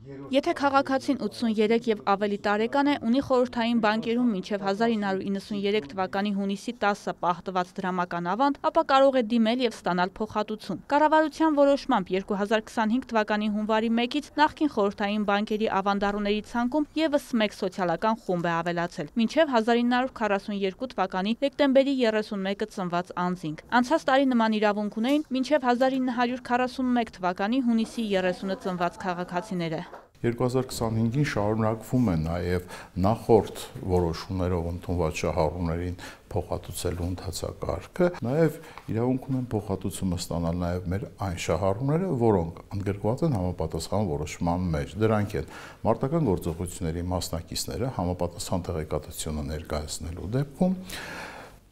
Եթե քաղաքացին 83 եւ ավելի տարեկան է, ունի խորհրդային բանկերում մինչև 1993 թվականի հունիսի 10-ը պահտված դրամական ավանդ, ապա կարող է դիմել եւ ստանալ փոխհատուցում։ Կառավարության որոշմամբ 2025 թվականի հունվարի 1-ից նախկին խորհրդային բանկերի ավանդառուների ցանկում եւս մեկ սոցիալական խումբ է ավելացել՝ մինչև 1942 թվականի դեկտեմբերի 31-ը ծնված անձինք։ Անցած տարի նման իրավունք ունեին մինչև 1941 թվականի հունիսի 30-ը ծնված քաղաքացիները։ 2025-ին շարունակվում է նաև նախորդ որոշումներով ընդունված շահառուներին փոխհատուցելու ընթացակարգը, նաև իրավունք ունեն փոխհատուցումը ստանալ նաև մեր այն շահառուները, որոնք ընդգրկված են համապատասխան որոշման մեջ։ Դրանք են մարտական գործողությունների մասնակիցները համապատասխան տեղեկատվությունը ներկայացնելու դեպքում,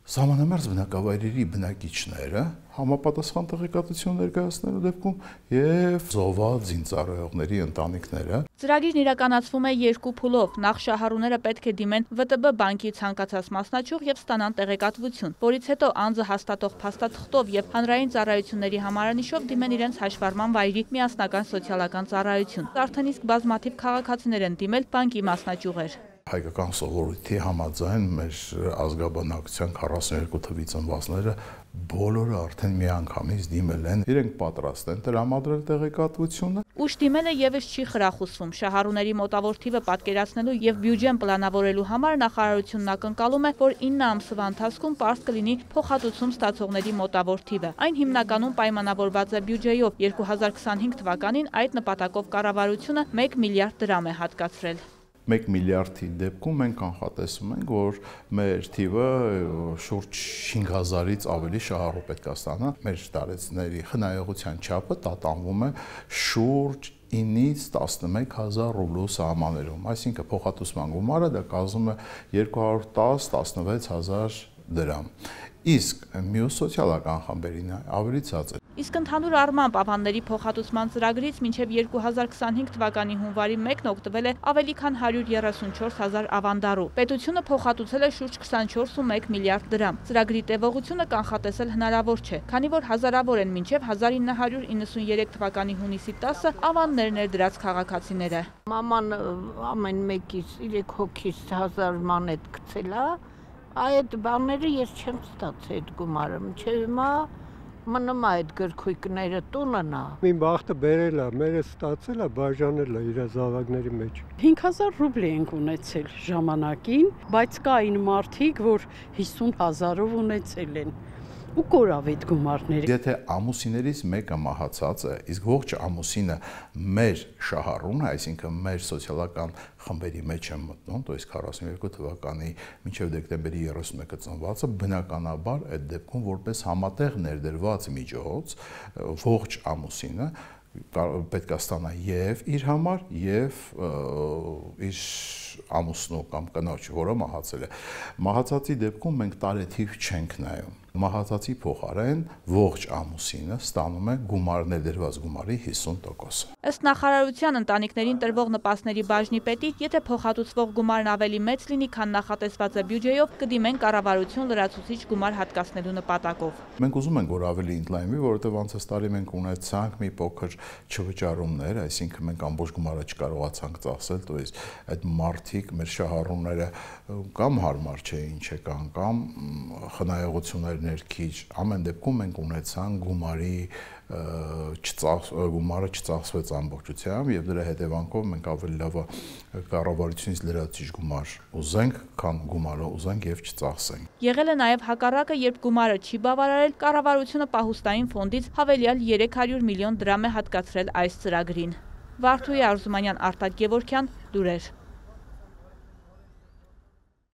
սահմանամերձ բնակավայրերի բնակիչները համապատասխան տեղեկատվություն ներկայացնելու դեպքում եւ զոհված զինծառայողների ընտանիքները։ Ծրագիրն իրականացվում է երկու փուլով։ Նախ շահառուները պետք է դիմեն ՎՏԲ բանկի ցանկացած մասնաճյուղ եւ ստանան տեղեկատվություն, որից հետո անձը հաստատող փաստաթղթով եւ հանրային ծառայությունների համարանիշով դիմեն իրենց հաշվառման վայրի միասնական սոցիալական ծառայություն։ Արդեն իսկ բազմաթիվ քաղաքացիներ են դիմել բանկի մասնաճյուղեր։ Հայկական սովորույթի համաձայն մեր ազգաբնակության 42 թվի ծնվածները բոլորը արդեն միանգամից դիմել են, իրենք պատրաստ են տրամադրել տեղեկատվությունը։ Ուշ դիմելը եւս չի խրախուսվում։ Շահառուների մոտավոր թիվը պատկերացնելու եւ բյուջեն պլանավորելու համար նախարարությունն ակնկալում է, որ 9 ամսվա ընթացքում պարզ կլինի փոխհատուցում ստացողների մոտավոր թիվը։ Այն հիմնականում պայմանավորված է բյուջեով։ 2025 թվականին այդ նպատակով կառավարությունը 1 միլիարդ դրամ է հատկացրել։ 1 միլիարդի դեպքում մենք կանխատեսում ենք, որ մեր թիվը շուրջ 5000-ից ավելի շահառու պետք է ստանա։ Մեր տարեցների խնայողության չափը տատանվում է շուրջ 9-ից 11000 ռուբլու սահմաններում, այսինքն փոխհատուցման գումարը դա կազմում է 210-16000 դրամ։ Իսկ մյուս սոցիալական խմբերին ավելի ցածր։ Իսկ ընդհանուր առմամբ ավանդների փոխհատուցման ծրագրից մինչև 2025 թվականի հունվարի 1-ն օգտվել է ավելի քան 134,000 ավանդառու։ Պետությունը փոխհատուցել է շուրջ 24.1 միլիարդ դրամ։ Ծրագրի տևողությունը կանխատեսել հնարավոր չէ, քանի որ հազարավոր են մինչև 1993 թվականի հունիսի 10-ը ավանդներ ներդրած քաղաքացիները։ Մաման ամեն մեկից 3 հոգից 1000 մանետ գցել է, այդ բաները ես չեմ ստացել այդ գումարը, մինչև հիմա մնում է այդ գրքույկները տունն է։ Իմ բախտը բերել է, մերը ստացել է, բաժանել է իր զավակների մեջ։ 5000 ռուբլի ենք ունեցել ժամանակին, բայց կային մարդիկ, որ 50,000-ով ունեցել են ու կորավ այդ գումարները։ Եթե ամուսիներից մեկը մահացած է, իսկ ողջ ամուսինը մեր շահառուն է, այսինքն մեր սոցիալական խմբերի մեջ է մտնում, то есть 42 թվականի մինչև դեկտեմբերի 31-ը ծնվածը, բնականաբար այդ դեպքում որպես համատեղ ներդրված միջոց ողջ ամուսինը պետք է ստանա եւ իր համար եւ իր ամուսնու կամ կնոջ, որը մահացել է։ Մահացածի դեպքում մենք տարեթիվ չենք նայում։ Մահացածի փոխարեն ողջ ամուսինը ստանում է գումար ներդրված գումարի 50%։ Ըստ նախարարության ընտանիքներին տրվող նպաստների բաժնի պետի, եթե փոխհատուցվող գումարն ավելի մեծ լինի, քան նախատեսված է բյուջեով, կդիմեն կառավարություն լրացուցիչ գումար հատկացնելու նպատակով։ Մենք ուզում ենք, որ ավելի ընդլայնվի, որովհետև անցած տարի մենք ունեցանք մի փոքր չվճարումներ, այսինքն մենք ամբողջ գումարը չկարողացանք ծախսել, то есть այդ մարդիկ, մեր շահառուները կամ հարմար չէին չեկան, կամ խնայողություններ ներքիչ, ամեն դեպքում մենք ունեցանք գումարը չծախսվեց ամբողջությամբ եւ դրա հետևանքով մենք ավելի լավ կառավարությունից լրացուցիչ գումար ուզենք, քան գումարը ուզենք եւ չծախսենք։ Եղել է նաեւ հակառակը, երբ գումարը չի բավարարել, կառավարությունը պահուստային ֆոնդից հավելյալ 300 միլիոն դրամ է հատկացրել այս ծրագրին։ Վարդուհի Արզումանյան, Արտակ Գևորգյան, լուրեր։